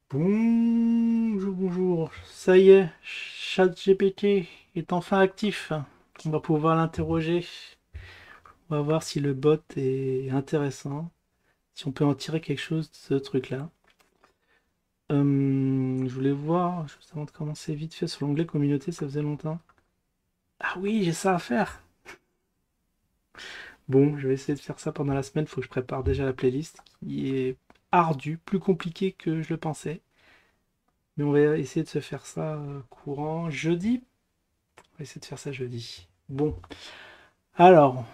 Bonjour, bonjour. Ça y est, ChatGPT est enfin actif. On va pouvoir l'interroger. On va voir si le bot est intéressant, si on peut en tirer quelque chose de ce truc-là. Je voulais voir, juste avant de commencer vite fait sur l'onglet communauté, ça faisait longtemps. Ah oui, j'ai ça à faire. Bon, je vais essayer de faire ça pendant la semaine. Il faut que je prépare déjà la playlist, qui est ardue, plus compliquée que je le pensais. Mais on va essayer de se faire ça courant jeudi. On va essayer de faire ça jeudi. Bon, alors,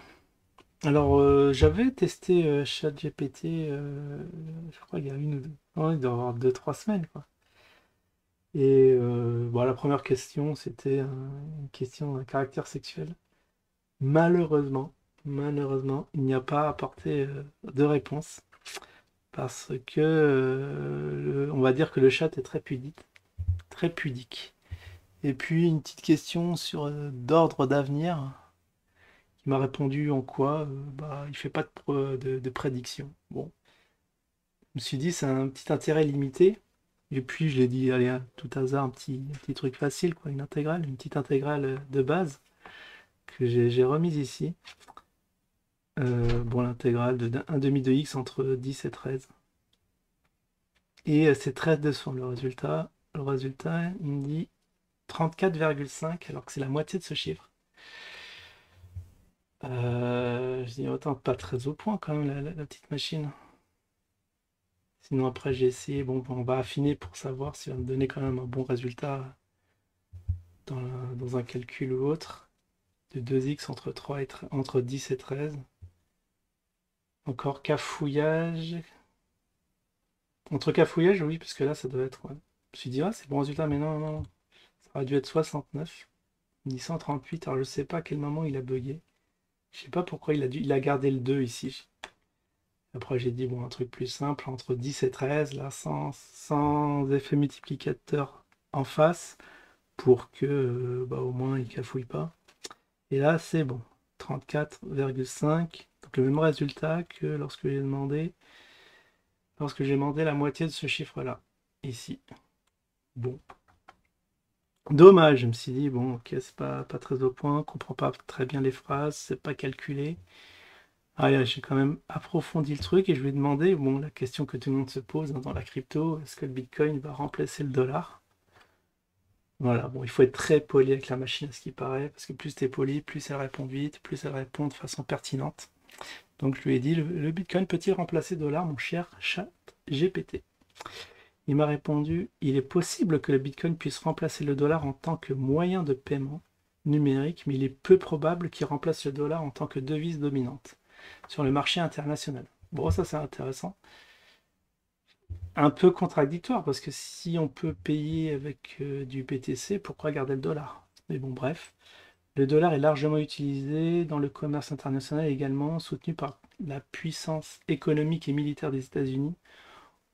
j'avais testé ChatGPT, je crois il y a une ou deux, non, il doit y avoir 2, 3 semaines, quoi. Et bon, la première question, c'était une question d'un caractère sexuel. Malheureusement, il n'y a pas apporté de réponse parce que on va dire que le chat est très pudique, très pudique. Et puis une petite question sur d'ordre d'avenir. Il m'a répondu en quoi bah, il fait pas de prédiction. Bon, je me suis dit, c'est un petit intérêt limité. Et puis, je l'ai dit, allez, à tout hasard, un petit truc facile, quoi, une petite intégrale de base que j'ai remise ici. Bon, l'intégrale de 1 demi de x entre 10 et 13. Et c'est 13 leçons, le résultat. Le résultat, il me dit 34,5, alors que c'est la moitié de ce chiffre. Je dis, autant pas très au point quand même, la petite machine. Sinon, après, j'ai essayé. Bon, on va affiner pour savoir si va me donner quand même un bon résultat dans un calcul ou autre. De 2x entre 3 et entre 10 et 13. Encore cafouillage. Entre cafouillage, oui, parce que là, ça doit être. Ouais. Je me suis dit, ah, c'est bon résultat, mais non, non, non. Ça aurait dû être 69. Il dit 138. Alors, je sais pas à quel moment il a bugué. Je sais pas pourquoi il a gardé le 2 ici. Après, j'ai dit, bon, un truc plus simple, entre 10 et 13, là, sans effet multiplicateur en face. Pour que bah, au moins il cafouille pas. Et là, c'est bon. 34,5. Donc le même résultat que lorsque j'ai demandé la moitié de ce chiffre-là. Ici. Bon. Dommage, je me suis dit, bon, ok, c'est pas très au point, on comprend pas très bien les phrases, c'est pas calculé. Ah, là, j'ai quand même approfondi le truc et je lui ai demandé, bon, la question que tout le monde se pose hein, dans la crypto, est-ce que le Bitcoin va remplacer le dollar? Voilà, bon, il faut être très poli avec la machine à ce qui paraît, parce que plus tu es poli, plus elle répond vite, plus elle répond de façon pertinente. Donc je lui ai dit, le Bitcoin peut-il remplacer le dollar, mon cher chat GPT? Il m'a répondu, il est possible que le Bitcoin puisse remplacer le dollar en tant que moyen de paiement numérique, mais il est peu probable qu'il remplace le dollar en tant que devise dominante sur le marché international. Bon, ça c'est intéressant. Un peu contradictoire, parce que si on peut payer avec du BTC, pourquoi garder le dollar? Mais bon, bref. Le dollar est largement utilisé dans le commerce international également, soutenu par la puissance économique et militaire des États-Unis.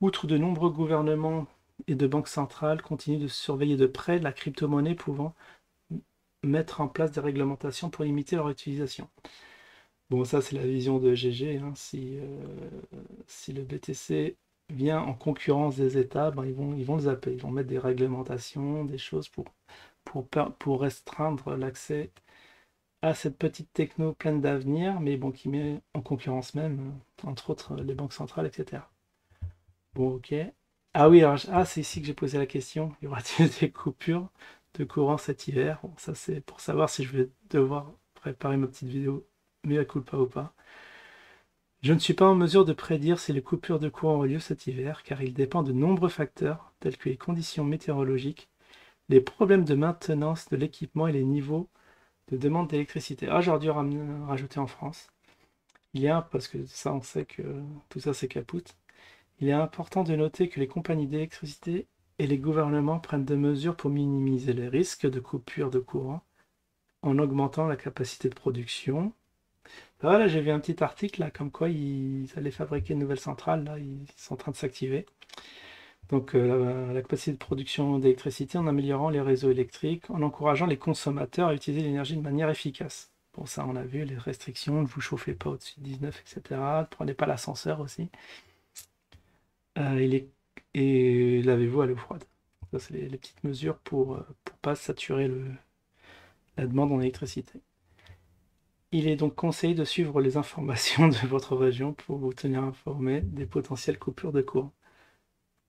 Outre de nombreux gouvernements et de banques centrales continuent de surveiller de près la crypto-monnaie pouvant mettre en place des réglementations pour limiter leur utilisation. Bon, ça c'est la vision de GG, hein. Si le BTC vient en concurrence des États, ben, ils vont le zapper. Ils vont mettre des réglementations, des choses pour restreindre l'accès à cette petite techno pleine d'avenir, mais bon, qui met en concurrence même, entre autres, les banques centrales, etc. Bon, ok. Ah oui, alors, ah, c'est ici que j'ai posé la question. Y aura-t-il des coupures de courant cet hiver? Bon, ça, c'est pour savoir si je vais devoir préparer ma petite vidéo mea culpa ou pas. Je ne suis pas en mesure de prédire si les coupures de courant auront lieu cet hiver, car il dépend de nombreux facteurs, tels que les conditions météorologiques, les problèmes de maintenance de l'équipement et les niveaux de demande d'électricité. Ah, j'aurais dû rajouter en France. Parce que ça, on sait que tout ça, c'est capoute. Il est important de noter que les compagnies d'électricité et les gouvernements prennent des mesures pour minimiser les risques de coupure de courant en augmentant la capacité de production. Là, j'ai vu un petit article là, comme quoi ils allaient fabriquer une nouvelle centrale. Là, ils sont en train de s'activer. Donc, la capacité de production d'électricité en améliorant les réseaux électriques, en encourageant les consommateurs à utiliser l'énergie de manière efficace. Bon, ça, on a vu les restrictions, ne vous chauffez pas au-dessus de 19, etc. Ne prenez pas l'ascenseur aussi. Il est et lavez-vous à l'eau froide. Ça, c'est les petites mesures pour pas saturer la demande en électricité. Il est donc conseillé de suivre les informations de votre région pour vous tenir informé des potentielles coupures de courant.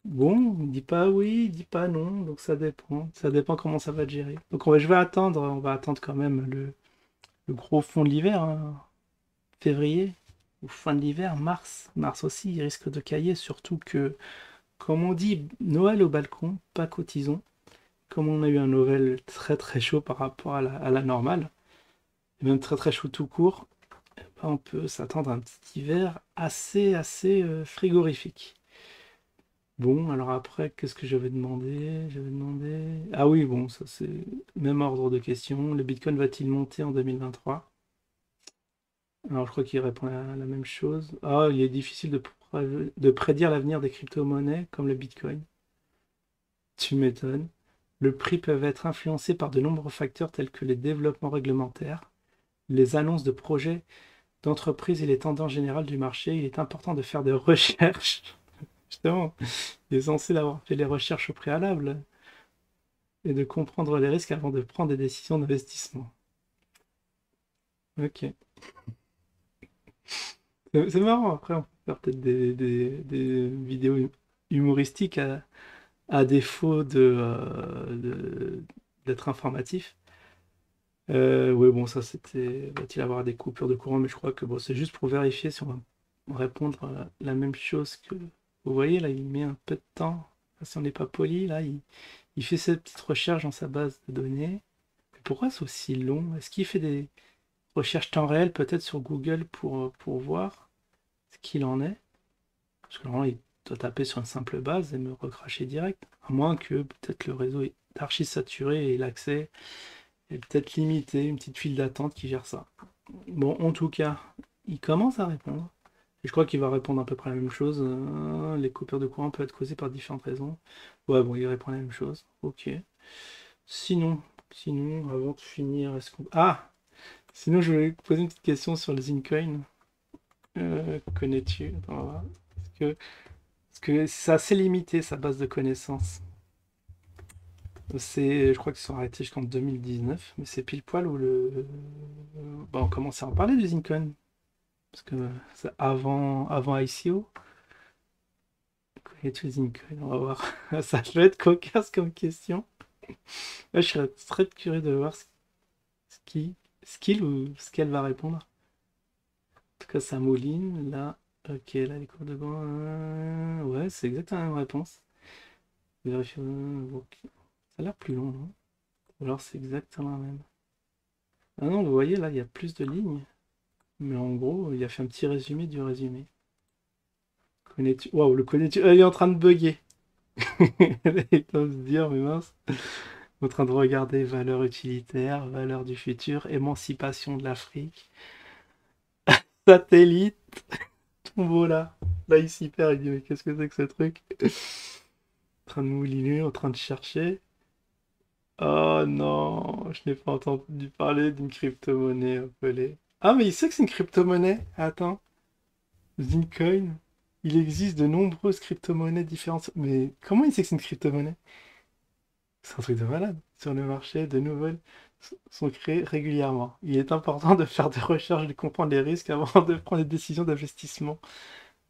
Bon, il dit pas oui, il dit pas non, donc ça dépend. Ça dépend comment ça va être géré. Donc je vais attendre, on va attendre quand même le gros fond de l'hiver, hein. Février, ou fin de l'hiver, mars. Mars aussi, il risque de cailler, surtout que, comme on dit, Noël au balcon, pas cotisons. Comme on a eu un Noël très très chaud par rapport à la normale, et même très très chaud tout court, eh ben, on peut s'attendre à un petit hiver assez frigorifique. Bon, alors après, qu'est-ce que j'avais demandé? J'avais demandé... Ah oui, bon, ça c'est même ordre de questions. Le Bitcoin va-t-il monter en 2023? Alors je crois qu'il répond à la même chose. Ah, il est difficile de prédire l'avenir des crypto-monnaies comme le Bitcoin. Tu m'étonnes. Le prix peut être influencé par de nombreux facteurs tels que les développements réglementaires, les annonces de projets d'entreprise et les tendances générales du marché. Il est important de faire des recherches. Justement, il est censé avoir fait les recherches au préalable et de comprendre les risques avant de prendre des décisions d'investissement. Ok. C'est marrant, après on peut faire peut-être des vidéos humoristiques à défaut d'être informatif. Ouais, bon, ça c'était. Va-t-il avoir des coupures de courant? Mais je crois que bon, c'est juste pour vérifier si on va répondre à la même chose que. Vous voyez, là, il met un peu de temps. Si on n'est pas poli, là, il fait cette petite recherche dans sa base de données. Mais pourquoi c'est aussi long? Est-ce qu'il fait des recherches temps réel peut-être sur Google pour voir ce qu'il en est? Parce que normalement, il doit taper sur une simple base et me recracher direct. À moins que peut-être le réseau est archi saturé et l'accès est peut-être limité, une petite file d'attente qui gère ça. Bon, en tout cas, il commence à répondre. Et je crois qu'il va répondre à peu près la même chose. Les coupures de courant peuvent être causées par différentes raisons. Ouais, bon, il répond la même chose. Ok. Sinon, avant de finir, est-ce qu'on... Ah! Sinon, je voulais poser une petite question sur le Zincoin. Connais-tu? Attends, on va voir. Parce que c'est assez limité, sa base de connaissances. Je crois qu'ils sont arrêtés jusqu'en 2019, mais c'est pile poil où on commençait à en parler du Zincoin. Parce que c'est avant ICO. Connais-tu le Zincoin? On va voir. Ça peut être cocasse comme question. Là, je serais très curieux de voir ce qu'il ou ce qu'elle va répondre. En tout cas, ça mouline. Là, ok, là, les cours de gants. Ouais, c'est exactement la même réponse. Vérifier. Ok. Ça a l'air plus long, non? Ou alors c'est exactement la même. Ah non, vous voyez, là, il y a plus de lignes. Mais en gros, il a fait un petit résumé du résumé. Connais-tu... Waouh, le connais-tu... il est en train de bugger. Il doit se dire, mais mince. En train de regarder valeurs utilitaires, valeurs du futur, émancipation de l'Afrique, satellite, tombola. Là, il s'y perd, il dit, mais qu'est-ce que c'est que ce truc? En train de mouliner, en train de chercher. Oh non, je n'ai pas entendu parler d'une crypto-monnaie appelée. Ah, mais il sait que c'est une crypto-monnaie. Attends. Zincoin. Il existe de nombreuses crypto-monnaies différentes. Mais comment il sait que c'est une crypto-monnaie? C'est un truc de malade. Sur le marché, de nouvelles sont créées régulièrement. Il est important de faire des recherches, de comprendre les risques avant de prendre des décisions d'investissement.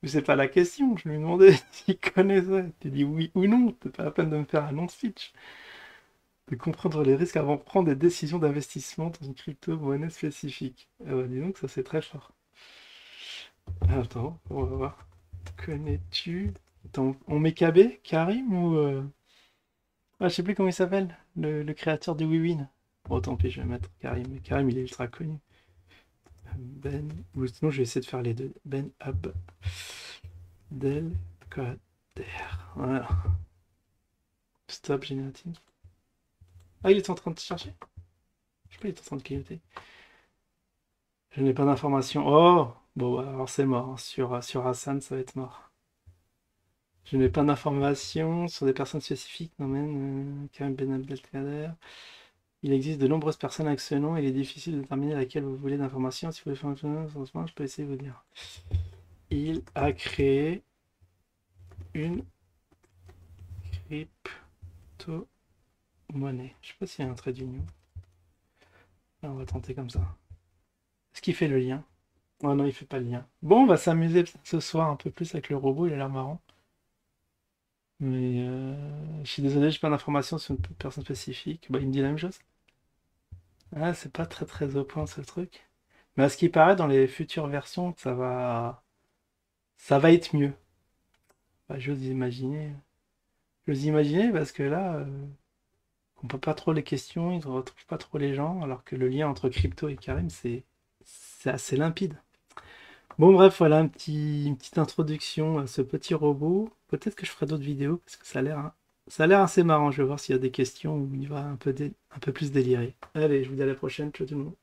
Mais c'est pas la question, je lui ai demandé s'il connaissait. Tu dis oui ou non, c'est pas la peine de me faire un long speech. De comprendre les risques avant de prendre des décisions d'investissement dans une crypto-monnaie spécifique. Ah bah dis donc, ça c'est très fort. Attends, on va voir. Connais-tu... Attends, on met KB, Karim ou... Ah, je sais plus comment il s'appelle, le créateur de WeWin. Bon, tant pis, je vais mettre Karim. Mais Karim, il est ultra connu. Ben... Ou sinon, je vais essayer de faire les deux. Ben Abdelkader. Voilà. Stop génétique. Ah, il est en train de chercher? Je sais pas, il est en train de clignoter. Je n'ai pas d'informations. Oh! Bon, bah, alors c'est mort. Sur Hassan, ça va être mort. Je n'ai pas d'informations sur des personnes spécifiques. Non, même Karim Ben Abdelkader. Il existe de nombreuses personnes avec ce nom et il est difficile de déterminer laquelle vous voulez d'informations. Si vous voulez faire un changement, je peux essayer de vous dire. Il a créé une Crypto-monnaie. Je sais pas s'il y a un trait d'union. On va tenter comme ça. Est-ce qu'il fait le lien? Oh non, il fait pas le lien. Bon, on va s'amuser ce soir un peu plus avec le robot, il a l'air marrant. Mais je suis désolé, j'ai pas d'informations sur une personne spécifique. Bah, il me dit la même chose. Ah, c'est pas très très au point ce truc. Mais à ce qui paraît, dans les futures versions, ça va être mieux. Bah, j'ose imaginer. J'ose imaginer parce que là, on peut pas trop les questions, ils ne retrouvent pas trop les gens, alors que le lien entre crypto et Karim, c'est assez limpide. Bon, bref, voilà une petite introduction à ce petit robot. Peut-être que je ferai d'autres vidéos parce que ça a l'air assez marrant. Je vais voir s'il y a des questions où il va un peu plus délirer. Allez, je vous dis à la prochaine. Ciao tout le monde.